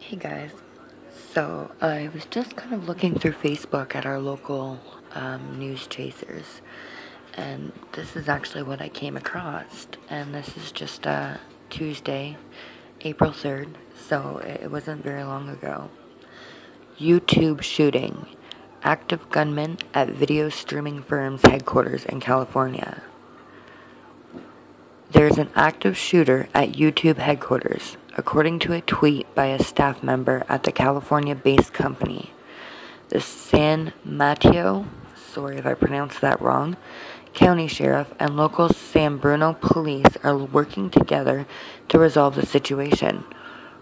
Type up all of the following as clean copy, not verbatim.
Hey guys, so I was just kind of looking through Facebook at our local news chasers, and this is actually what I came across, and this is just Tuesday, April 3rd, so it wasn't very long ago. YouTube shooting. Active gunman at video streaming firm's headquarters in California. There's an active shooter at YouTube headquarters, according to a tweet by a staff member at the California-based company. The San Mateo, sorry if I pronounced that wrong, County Sheriff and local San Bruno police are working together to resolve the situation.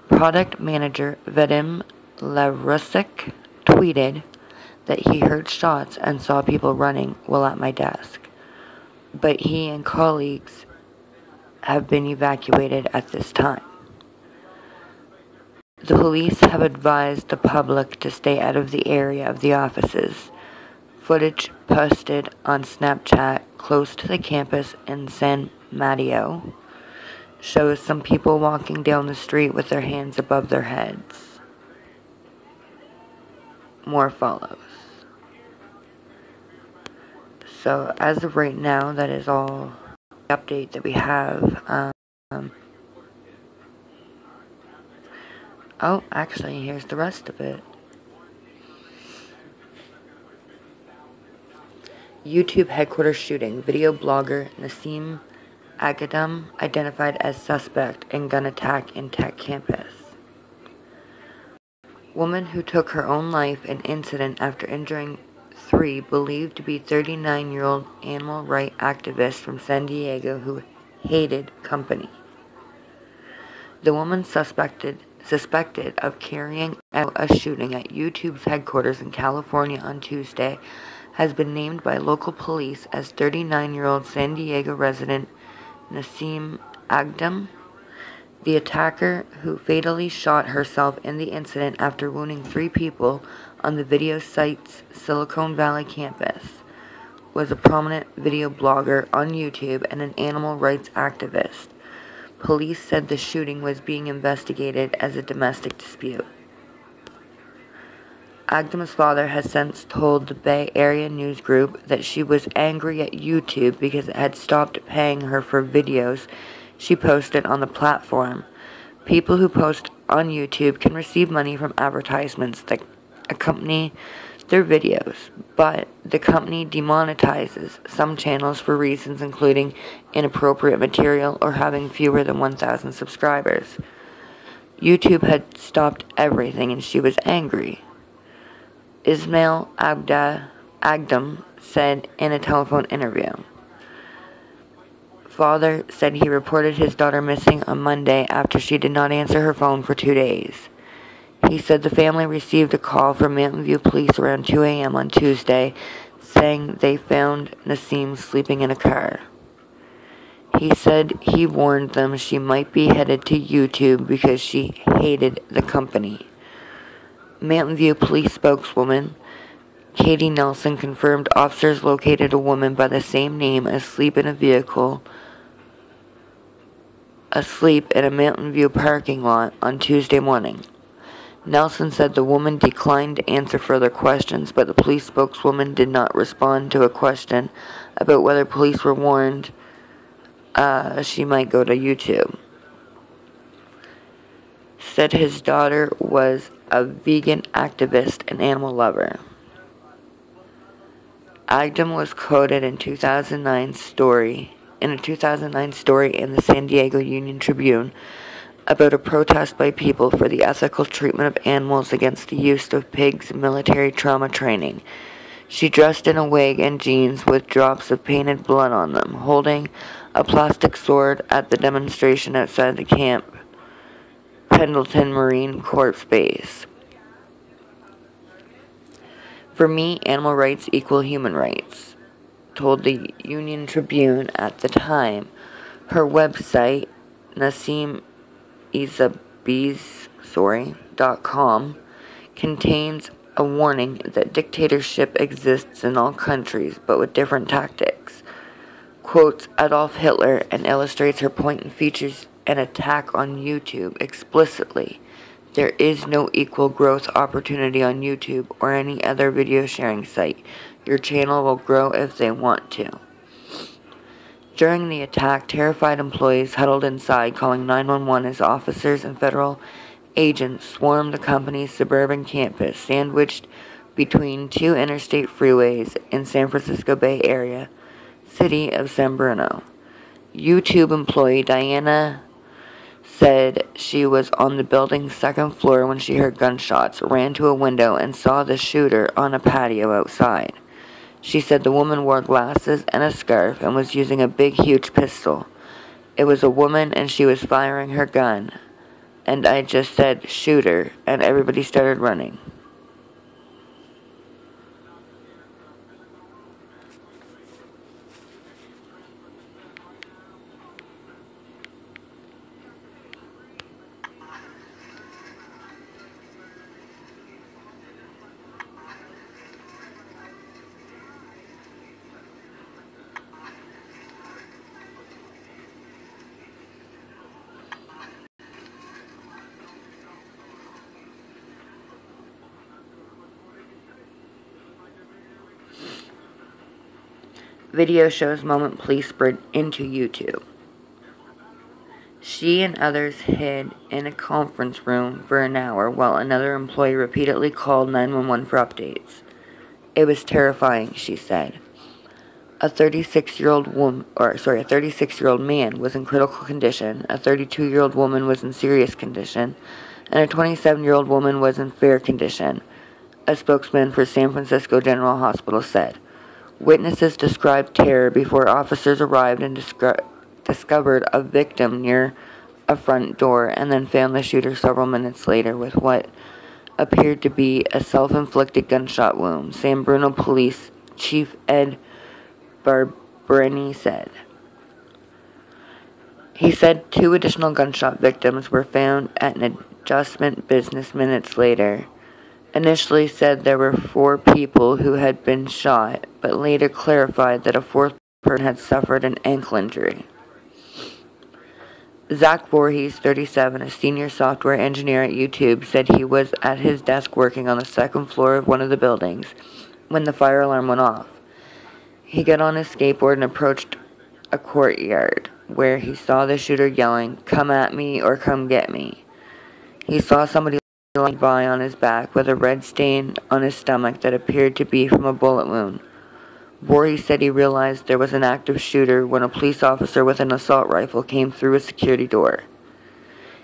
Product manager Vadim Larusik tweeted that he heard shots and saw people running while at my desk, but he and colleagues have been evacuated at this time. The police have advised the public to stay out of the area of the offices. Footage posted on Snapchat close to the campus in San Mateo shows some people walking down the street with their hands above their heads. More follows. So as of right now, that is all the update that we have. Oh, actually, here's the rest of it. YouTube headquarters shooting. Video blogger Nassim Aghdam identified as suspect in gun attack in tech campus. Woman who took her own life in incident after injuring three believed to be 39-year-old animal rights activist from San Diego who hated company. The woman suspected of carrying out a shooting at YouTube's headquarters in California on Tuesday has been named by local police as 39-year-old San Diego resident Nassim Aghdam. The attacker, who fatally shot herself in the incident after wounding three people on the video site's Silicon Valley campus, was a prominent video blogger on YouTube and an animal rights activist. Police said the shooting was being investigated as a domestic dispute. Aghdam's father has since told the Bay Area news group that she was angry at YouTube because it had stopped paying her for videos she posted on the platform. People who post on YouTube can receive money from advertisements that accompany their videos, but the company demonetizes some channels for reasons including inappropriate material or having fewer than 1,000 subscribers. YouTube had stopped everything and she was angry. Ismail Aghdam said in a telephone interview. Father said he reported his daughter missing on Monday after she did not answer her phone for 2 days. He said the family received a call from Mountain View Police around 2 a.m. on Tuesday saying they found Nassim sleeping in a car. He said he warned them she might be headed to YouTube because she hated the company. Mountain View Police spokeswoman Katie Nelson confirmed officers located a woman by the same name asleep in a Mountain View parking lot on Tuesday morning. Nelson said the woman declined to answer further questions, but the police spokeswoman did not respond to a question about whether police were warned she might go to YouTube. Said his daughter was a vegan activist and animal lover. Aghdam was quoted in a 2009 story in the San Diego Union Tribune about a protest by people for the ethical treatment of animals against the use of pigs in military trauma training. She dressed in a wig and jeans with drops of painted blood on them, holding a plastic sword at the demonstration outside the Camp Pendleton Marine Corps base. For me, animal rights equal human rights, told the Union Tribune at the time. Her website, NassimIzabiz.com, contains a warning that dictatorship exists in all countries, but with different tactics. Quotes Adolf Hitler and illustrates her point and features an attack on YouTube explicitly. There is no equal growth opportunity on YouTube or any other video sharing site. Your channel will grow if they want to. During the attack, terrified employees huddled inside, calling 911 as officers and federal agents swarmed the company's suburban campus, sandwiched between two interstate freeways in San Francisco Bay Area, city of San Bruno. YouTube employee Diana said she was on the building's second floor when she heard gunshots, ran to a window, and saw the shooter on a patio outside. She said the woman wore glasses and a scarf and was using a big, huge pistol. It was a woman and she was firing her gun. And I just said, "Shoot her," and everybody started running. Video shows moment police sprint into YouTube. She and others hid in a conference room for an hour while another employee repeatedly called 911 for updates. It was terrifying, she said. A 36-year-old man was in critical condition, a 32-year-old woman was in serious condition, and a 27-year-old woman was in fair condition, a spokesman for San Francisco General Hospital said. Witnesses described terror before officers arrived and discovered a victim near a front door and then found the shooter several minutes later with what appeared to be a self-inflicted gunshot wound, San Bruno Police Chief Ed Barberini said. He said 2 additional gunshot victims were found at an adjustment business minutes later. Initially said there were 4 people who had been shot, but later clarified that a 4th person had suffered an ankle injury. Zach Voorhees, 37, a senior software engineer at YouTube, said he was at his desk working on the second floor of one of the buildings when the fire alarm went off. He got on his skateboard and approached a courtyard where he saw the shooter yelling, "Come at me or come get me." He saw somebody lying by on his back with a red stain on his stomach that appeared to be from a bullet wound. Voorhees said he realized there was an active shooter when a police officer with an assault rifle came through a security door.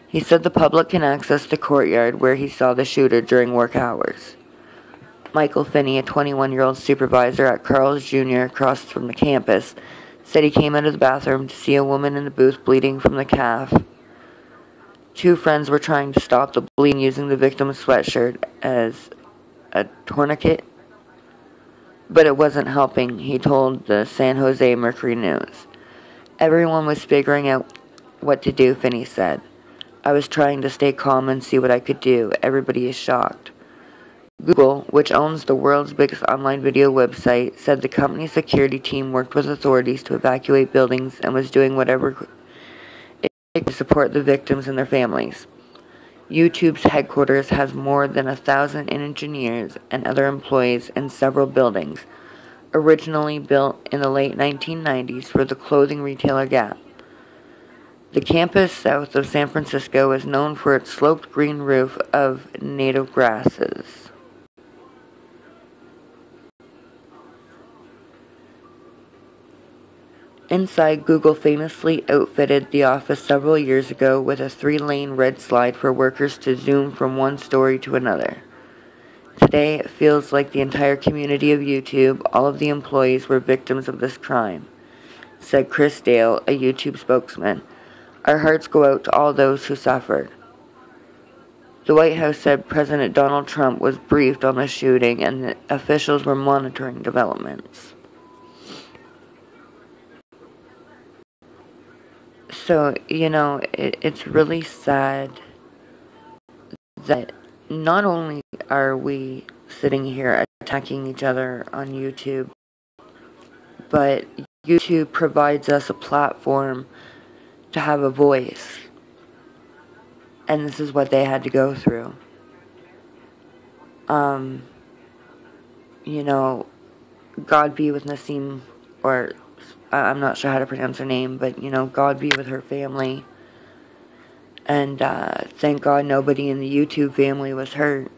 He said the public can access the courtyard where he saw the shooter during work hours. Michael Finney, a 21-year-old supervisor at Carl's Jr. across from the campus, said he came out of the bathroom to see a woman in the booth bleeding from the calf. 2 friends were trying to stop the bleeding using the victim's sweatshirt as a tourniquet, but it wasn't helping, he told the San Jose Mercury News. Everyone was figuring out what to do, Finney said. I was trying to stay calm and see what I could do. Everybody is shocked. Google, which owns the world's biggest online video website, said the company's security team worked with authorities to evacuate buildings and was doing whatever to support the victims and their families. YouTube's headquarters has more than 1,000 engineers and other employees in several buildings, originally built in the late 1990s for the clothing retailer Gap. The campus south of San Francisco is known for its sloped green roof of native grasses. Inside, Google famously outfitted the office several years ago with a 3-lane red slide for workers to zoom from one story to another. Today, it feels like the entire community of YouTube, all of the employees, were victims of this crime, said Chris Dale, a YouTube spokesman. Our hearts go out to all those who suffered. The White House said President Donald Trump was briefed on the shooting and that officials were monitoring developments. So, it's really sad that not only are we sitting here attacking each other on YouTube, but YouTube provides us a platform to have a voice. and this is what they had to go through. You know, God be with Nassim, or I'm not sure how to pronounce her name, but, you know, God be with her family. And thank God nobody in the YouTube family was hurt.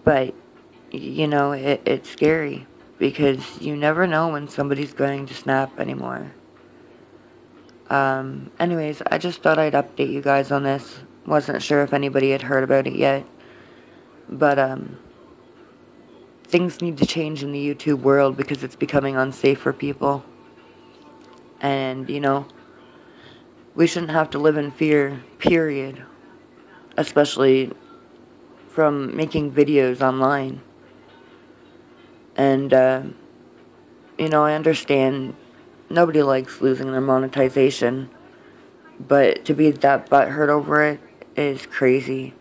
But, you know, it's scary, because you never know when somebody's going to snap anymore. Anyways, I just thought I'd update you guys on this. Wasn't sure if anybody had heard about it yet. But, things need to change in the YouTube world, because it's becoming unsafe for people. And, you know, we shouldn't have to live in fear, period. Especially from making videos online. And, you know, I understand nobody likes losing their monetization. But to be that butthurt over it is crazy.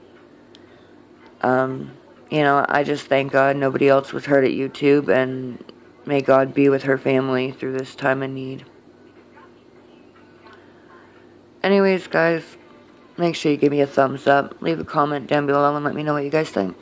You know, I just thank God nobody else was hurt at YouTube, and may God be with her family through this time of need. Anyways, guys, make sure you give me a thumbs up, leave a comment down below, and let me know what you guys think.